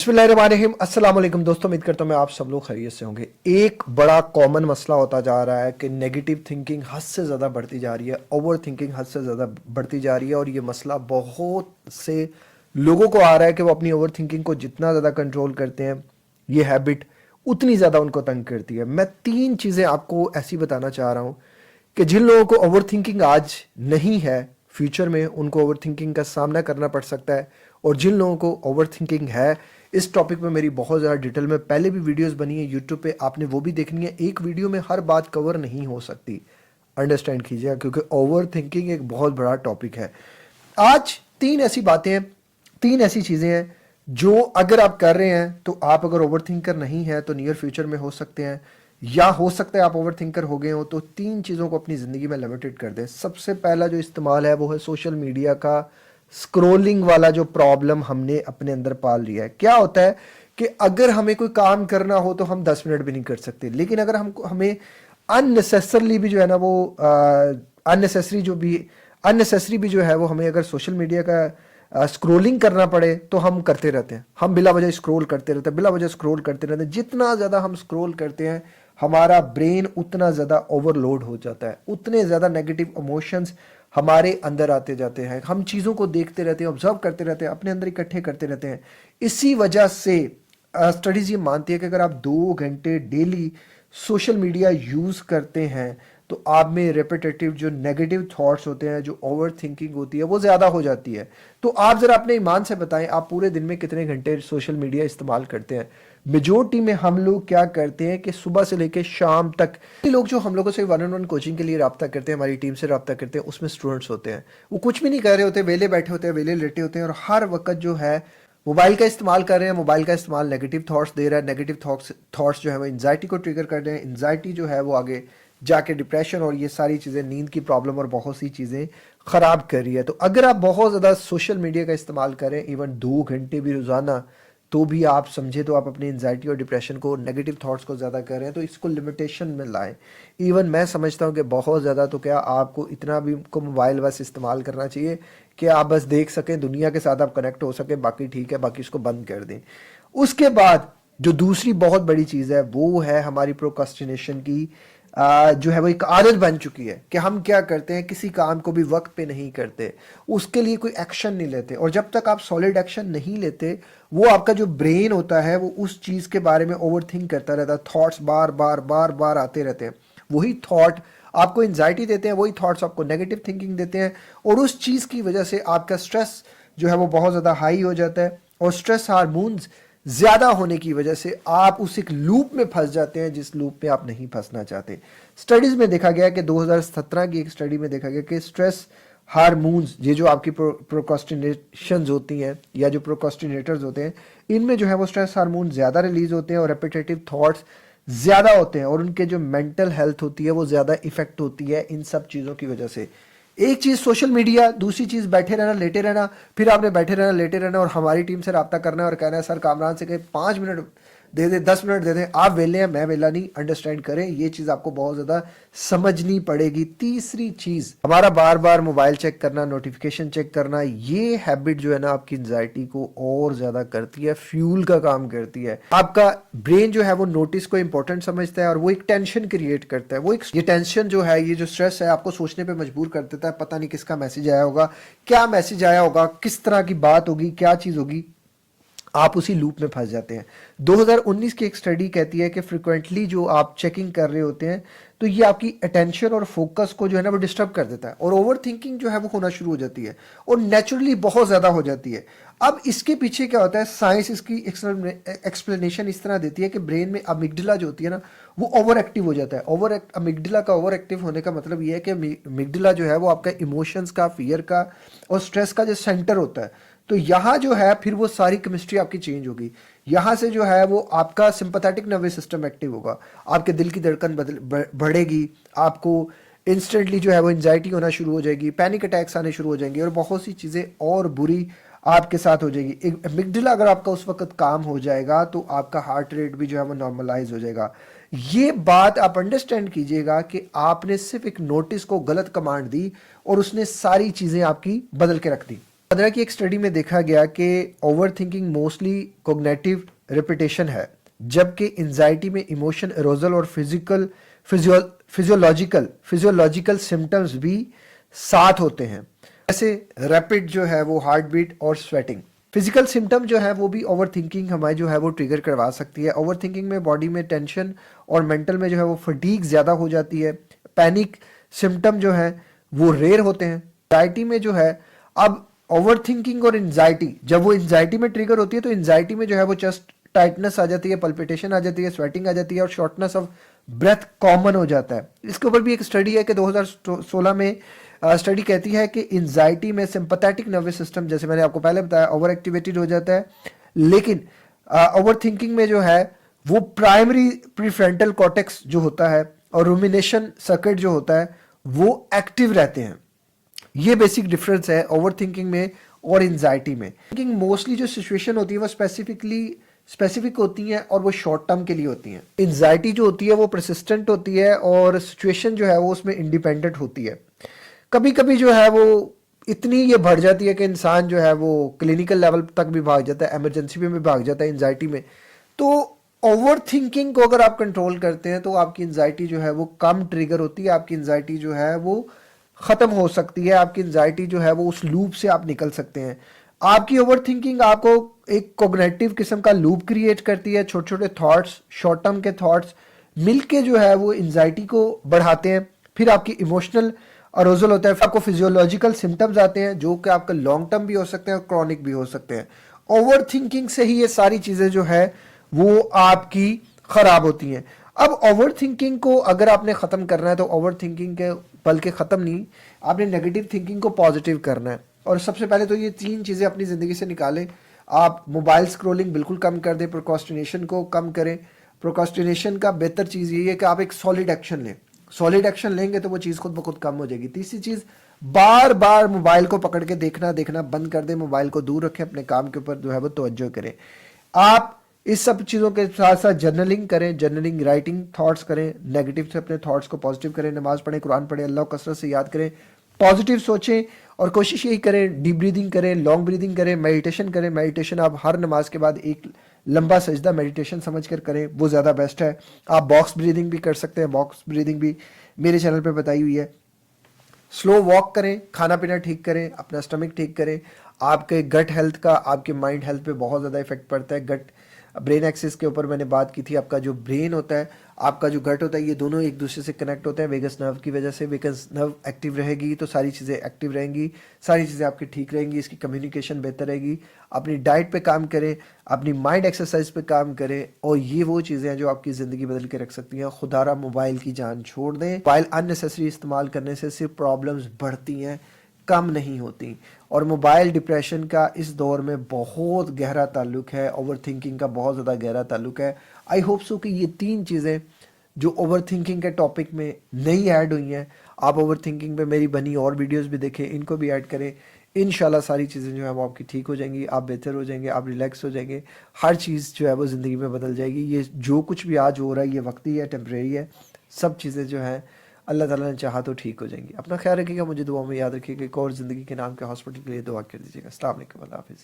बिस्मिल्लाहिर्रहमानिर्रहीम। अस्सलाम वालेकुम दोस्तों, उम्मीद करता हूं मैं आप सब लोग खैरियत से होंगे। एक बड़ा कॉमन मसला होता जा रहा है कि नेगेटिव थिंकिंग हद से ज़्यादा बढ़ती जा रही है, ओवर थिंकिंग हद से ज़्यादा बढ़ती जा रही है। और ये मसला बहुत से लोगों को आ रहा है कि वो अपनी ओवर थिंकिंग को जितना ज़्यादा कंट्रोल करते हैं, ये हैबिट उतनी ज़्यादा उनको तंग करती है। मैं 3 चीज़ें आपको ऐसी बताना चाह रहा हूँ कि जिन लोगों को ओवर थिंकिंग आज नहीं है, फ्यूचर में उनको ओवर थिंकिंग का सामना करना पड़ सकता है। और जिन लोगों को ओवर थिंकिंग है, इस टॉपिक में मेरी बहुत ज़्यादा डिटेल में पहले भी वीडियोस बनी है यूट्यूब पे, आपने वो भी देखनी है। एक वीडियो में हर बात कवर नहीं हो सकती, अंडरस्टैंड कीजिएगा, क्योंकि ओवर थिंकिंग एक बहुत बड़ा टॉपिक है। आज 3 ऐसी बातें हैं, 3 ऐसी चीज़ें हैं जो अगर आप कर रहे हैं तो आप अगर ओवर थिंकर नहीं है तो नियर फ्यूचर में हो सकते हैं, या हो सकता है आप ओवर थिंकर हो गए हो। तो 3 चीज़ों को अपनी ज़िंदगी में लिमिटेड कर दें। सबसे पहला जो इस्तेमाल है वो है सोशल मीडिया का स्क्रोलिंग वाला जो प्रॉब्लम हमने अपने अंदर पाल लिया है। क्या होता है कि अगर हमें कोई काम करना हो तो हम 10 मिनट भी नहीं कर सकते, लेकिन अगर हमें अननेसेसरली भी जो है ना वो अननेसेसरी भी जो है वो हमें अगर सोशल मीडिया का स्क्रोलिंग करना पड़े तो हम करते रहते हैं। हम बिला वजह स्क्रोल करते रहते हैं, बिला वजह स्क्रोल करते रहते हैं। जितना ज़्यादा हम स्क्रोल करते हैं, हमारा ब्रेन उतना ज़्यादा ओवरलोड हो जाता है, उतने ज़्यादा नेगेटिव इमोशंस हमारे अंदर आते जाते हैं। हम चीज़ों को देखते रहते हैं, ऑब्जर्व करते रहते हैं, अपने अंदर इकट्ठे करते रहते हैं। इसी वजह से स्टडीज़ ये मानती है कि अगर आप 2 घंटे डेली सोशल मीडिया यूज़ करते हैं तो आप में रेपिटेटिव जो नेगेटिव थॉट्स होते हैं, जो ओवर थिंकिंग होती है, वो ज़्यादा हो जाती है। तो आप ज़रा अपने ईमान से बताएं, आप पूरे दिन में कितने घंटे सोशल मीडिया इस्तेमाल करते हैं? मेजोरिटी में हम लोग क्या करते हैं कि सुबह से लेकर शाम तक लोग जो हम लोगों से 1-on-1 कोचिंग के लिए रब्ता करते हैं, हमारी टीम से रब्ता करते हैं, उसमें स्टूडेंट्स होते हैं। वो कुछ भी नहीं कर रहे होते, वेले बैठे होते हैं, वेले लेटे होते हैं, और हर वक्त जो है मोबाइल का इस्तेमाल कर रहे हैं। मोबाइल का इस्तेमाल नेगेटिव थॉट्स दे रहा है, नेगेटिव थॉट्स जो है वो एंजाइटी को ट्रिगर कर रहे हैं। एंजाइटी जो है वो आगे जाके डिप्रेशन और ये सारी चीज़ें, नींद की प्रॉब्लम और बहुत सी चीज़ें ख़राब कर रही है। तो अगर आप बहुत ज़्यादा सोशल मीडिया का इस्तेमाल करें, इवन 2 घंटे भी रोज़ाना, तो भी आप समझे तो आप अपनी एंजाइटी और डिप्रेशन को, नेगेटिव थॉट्स को ज़्यादा कर रहे हैं। तो इसको लिमिटेशन में लाएं। इवन मैं समझता हूँ कि बहुत ज़्यादा तो क्या, आपको इतना भी को मोबाइल बस इस्तेमाल करना चाहिए कि आप बस देख सकें, दुनिया के साथ आप कनेक्ट हो सकें, बाकी ठीक है, बाकी इसको बंद कर दें। उसके बाद जो दूसरी बहुत बड़ी चीज़ है वो है हमारी प्रोक्रास्टिनेशन की जो है वो एक आदत बन चुकी है कि हम क्या करते हैं, किसी काम को भी वक्त पे नहीं करते, उसके लिए कोई एक्शन नहीं लेते। और जब तक आप सॉलिड एक्शन नहीं लेते, वो आपका जो ब्रेन होता है वो उस चीज़ के बारे में ओवर थिंक करता रहता है। थॉट्स बार बार बार बार आते रहते हैं। वही थॉट आपको एंजाइटी देते हैं, वही थॉट्स आपको नेगेटिव थिंकिंग देते हैं, और उस चीज़ की वजह से आपका स्ट्रेस जो है वो बहुत ज़्यादा हाई हो जाता है। और स्ट्रेस हार्मोन्स ज़्यादा होने की वजह से आप उस एक लूप में फंस जाते हैं जिस लूप में आप नहीं फंसना चाहते। स्टडीज़ में देखा गया कि 2017 की एक स्टडी में देखा गया कि स्ट्रेस हार्मोन्स, ये जो आपकी प्रोक्रास्टिनेशंस होती हैं या जो प्रोक्रास्टिनेटर्स होते हैं, इनमें जो है वो स्ट्रेस हार्मोन ज़्यादा रिलीज होते हैं और रेपिटेटिव थॉट्स ज़्यादा होते हैं, और उनके जो मेंटल हेल्थ होती है वो ज़्यादा इफेक्ट होती है इन सब चीज़ों की वजह से। एक चीज़ सोशल मीडिया, दूसरी चीज़ बैठे रहना, लेटे रहना। फिर आपने बैठे रहना, लेटे रहना और हमारी टीम से रब्ता करना है और कहना है सर कामरान से कहे 5 मिनट दे दे, 10 मिनट दे दें, आप वेले हैं, मैं वेला नहीं। अंडरस्टैंड करें, ये चीज़ आपको बहुत ज़्यादा समझनी पड़ेगी। तीसरी चीज़, हमारा बार बार मोबाइल चेक करना, नोटिफिकेशन चेक करना, ये हैबिट जो है ना आपकी एंजाइटी को और ज़्यादा करती है, फ्यूल का काम करती है। आपका ब्रेन जो है वो नोटिस को इंपॉर्टेंट समझता है और वो एक टेंशन क्रिएट करता है। वो एक ये टेंशन जो है, ये जो स्ट्रेस है, आपको सोचने पर मजबूर कर देता है। पता नहीं किसका मैसेज आया होगा, क्या मैसेज आया होगा, किस तरह की बात होगी, क्या चीज़ होगी, आप उसी लूप में फंस जाते हैं। 2019 की एक स्टडी कहती है कि फ्रिक्वेंटली जो आप चेकिंग कर रहे होते हैं तो ये आपकी अटेंशन और फोकस को जो है ना वो डिस्टर्ब कर देता है, और ओवर थिंकिंग जो है वो होना शुरू हो जाती है और नेचुरली बहुत ज़्यादा हो जाती है। अब इसके पीछे क्या होता है, साइंस इसकी एक्सप्लेनेशन इस तरह देती है कि ब्रेन में अमिगडला जो होती है ना वो ओवर एक्टिव हो जाता है। अमिगडला का ओवर एक्टिव होने का मतलब ये है कि अमिगडला जो है वो आपका इमोशंस का, फियर का और स्ट्रेस का जो सेंटर होता है। तो यहाँ जो है फिर वो सारी केमिस्ट्री आपकी चेंज होगी। यहाँ से जो है वो आपका सिंपैथेटिक नर्वस सिस्टम एक्टिव होगा, आपके दिल की धड़कन बढ़ेगी, आपको इंस्टेंटली जो है वो एंजाइटी होना शुरू हो जाएगी, पैनिक अटैक्स आने शुरू हो जाएंगे और बहुत सी चीज़ें और बुरी आपके साथ हो जाएगी। एक एमिगडाला अगर आपका उस वक्त काम हो जाएगा तो आपका हार्ट रेट भी जो है वो नॉर्मलाइज हो जाएगा। ये बात आप अंडरस्टैंड कीजिएगा कि आपने सिर्फ एक नोटिस को गलत कमांड दी और उसने सारी चीज़ें आपकी बदल के रख दी। 2015 की एक स्टडी में देखा गया कि over thinking mostly cognitive repetition है, जबकि एंजाइटी में इमोशन एरोजल और फिजियोलॉजिकल सिम्टम्स भी साथ होते हैं, जैसे रैपिड जो है वो हार्ट बीट और स्वेटिंग। फिजिकल सिम्टम जो है वो भी ओवर थिंकिंग हमारी जो है वो ट्रिगर करवा सकती है। ओवर थिंकिंग में बॉडी में टेंशन और मेंटल में जो है वो फटीग ज़्यादा हो जाती है। पैनिक सिम्टम जो है वो रेयर होते हैं। एंजाइटी में जो है, अब ओवर थिंकिंग और एंजाइटी, जब वो एंजाइटी में ट्रिगर होती है तो एंजाइटी में जो है वो चेस्ट टाइटनेस आ जाती है, पल्पिटेशन आ जाती है, स्वेटिंग आ जाती है और शॉर्टनेस ऑफ ब्रेथ कॉमन हो जाता है। इसके ऊपर भी एक स्टडी है कि 2016 में स्टडी कहती है कि एंजाइटी में सिंपैथेटिक नर्वस सिस्टम, जैसे मैंने आपको पहले बताया, ओवर एक्टिवेटेड हो जाता है, लेकिन ओवर थिंकिंग में जो है वो प्राइमरी प्रीफ्रंटल कॉर्टेक्स जो होता है और रूमिनेशन सर्किट जो होता है वो एक्टिव रहते हैं। ये बेसिक डिफरेंस है ओवर थिंकिंग में और एंजाइटी में। थिंकिंग मोस्टली जो सिचुएशन होती है वो स्पेसिफिक होती हैं और वो शॉर्ट टर्म के लिए होती हैं। एंजाइटी जो होती है वो परसिस्टेंट होती है और सिचुएशन जो है वो उसमें इंडिपेंडेंट होती है। कभी कभी जो है वो इतनी ये बढ़ जाती है कि इंसान जो है वो क्लिनिकल लेवल तक भी भाग जाता है, इमरजेंसी में भी भाग जाता है एंजाइटी में। तो ओवर थिंकिंग को अगर आप कंट्रोल करते हैं तो आपकी एंजाइटी जो है वो कम ट्रिगर होती है, आपकी एंजाइटी जो है वो ख़त्म हो सकती है, आपकी एंजाइटी जो है वो उस लूप से आप निकल सकते हैं। आपकी ओवर थिंकिंग आपको एक कोग्निटिव किस्म का लूप क्रिएट करती है। छोटे छोटे थॉट्स, शॉर्ट टर्म के थॉट्स मिलके जो है वो एंजाइटी को बढ़ाते हैं। फिर आपकी इमोशनल अरोजल होता है, फिर आपको फिजियोलॉजिकल सिम्टम्स आते हैं जो कि आपका लॉन्ग टर्म भी हो सकते हैं और क्रॉनिक भी हो सकते हैं। ओवर थिंकिंग से ही ये सारी चीज़ें जो है वो आपकी ख़राब होती हैं। अब ओवर थिंकिंग को अगर आपने ख़त्म करना है तो ओवर थिंकिंग के बल्कि ख़त्म नहीं, आपने नेगेटिव थिंकिंग को पॉजिटिव करना है। और सबसे पहले तो ये 3 चीज़ें अपनी ज़िंदगी से निकालें। आप मोबाइल स्क्रोलिंग बिल्कुल कम कर दें, प्रोक्रास्टिनेशन को कम करें। प्रोक्रास्टिनेशन का बेहतर चीज़ ये है कि आप एक सॉलिड एक्शन लें। सॉलिड एक्शन लेंगे तो वो चीज़ खुद ब खुद कम हो जाएगी। तीसरी चीज़, बार बार मोबाइल को पकड़ के देखना बंद कर दें, मोबाइल को दूर रखें, अपने काम के ऊपर जो है वो तवज्जो करें। आप इस सब चीज़ों के साथ साथ जर्नलिंग करें, जर्नलिंग राइटिंग थॉट्स करें, नेगेटिव से अपने थॉट्स को पॉजिटिव करें, नमाज पढ़ें, कुरान पढ़ें, अल्लाह को कसरत से याद करें, पॉजिटिव सोचें और कोशिश यही करें डीप ब्रीदिंग करें, लॉन्ग ब्रीदिंग करें, मेडिटेशन करें। मेडिटेशन आप हर नमाज के बाद एक लंबा सजदा मेडिटेशन समझ कर करें, वो ज़्यादा बेस्ट है। आप बॉक्स ब्रीदिंग भी कर सकते हैं, बॉक्स ब्रीदिंग भी मेरे चैनल पे बताई हुई है। स्लो वॉक करें, खाना पीना ठीक करें, अपना स्टमक ठीक करें। आपके गट हेल्थ का आपके माइंड हेल्थ पे बहुत ज़्यादा इफेक्ट पड़ता है। गट ब्रेन एक्सिस के ऊपर मैंने बात की थी। आपका जो ब्रेन होता है, आपका जो गट होता है, ये दोनों एक दूसरे से कनेक्ट होते हैं वेगस नर्व की वजह से। वेगस नर्व एक्टिव रहेगी तो सारी चीज़ें एक्टिव रहेंगी, सारी चीज़ें आपकी ठीक रहेंगी, इसकी कम्युनिकेशन बेहतर रहेगी। अपनी डाइट पे काम करें, अपनी माइंड एक्सरसाइज पे काम करें और ये वो चीज़ें हैं जो आपकी ज़िंदगी बदल के रख सकती हैं। खुदारा मोबाइल की जान छोड़ दें। मोबाइल अननेसेसरी इस्तेमाल करने से सिर्फ प्रॉब्लम्स बढ़ती हैं, कम नहीं होती। और मोबाइल डिप्रेशन का इस दौर में बहुत गहरा ताल्लुक है, ओवर थिंकिंग का बहुत ज़्यादा गहरा ताल्लुक है। आई होप सो कि ये 3 चीज़ें जो ओवर थिंकिंग के टॉपिक में नई ऐड हुई हैं, आप ओवर थिंकिंग पे मेरी बनी और वीडियोस भी देखें, इनको भी ऐड करें। इंशाल्लाह सारी चीज़ें जो है वो आपकी ठीक हो जाएंगी, आप बेहतर हो जाएंगे, आप रिलैक्स हो जाएंगे, हर चीज़ जो है वो ज़िंदगी में बदल जाएगी। ये जो कुछ भी आज हो रहा है ये वक्ती है, टेम्परेरी है। सब चीज़ें जो हैं अल्लाह ताला ने चाहा तो ठीक हो जाएंगी। अपना ख्याल रखिएगा, मुझे दुआ में याद रखिएगा। एक और ज़िंदगी के नाम के हॉस्पिटल के लिए दुआ कर दीजिएगा। अस्सलाम वालेकुम, अल्लाह हाफ़िज़।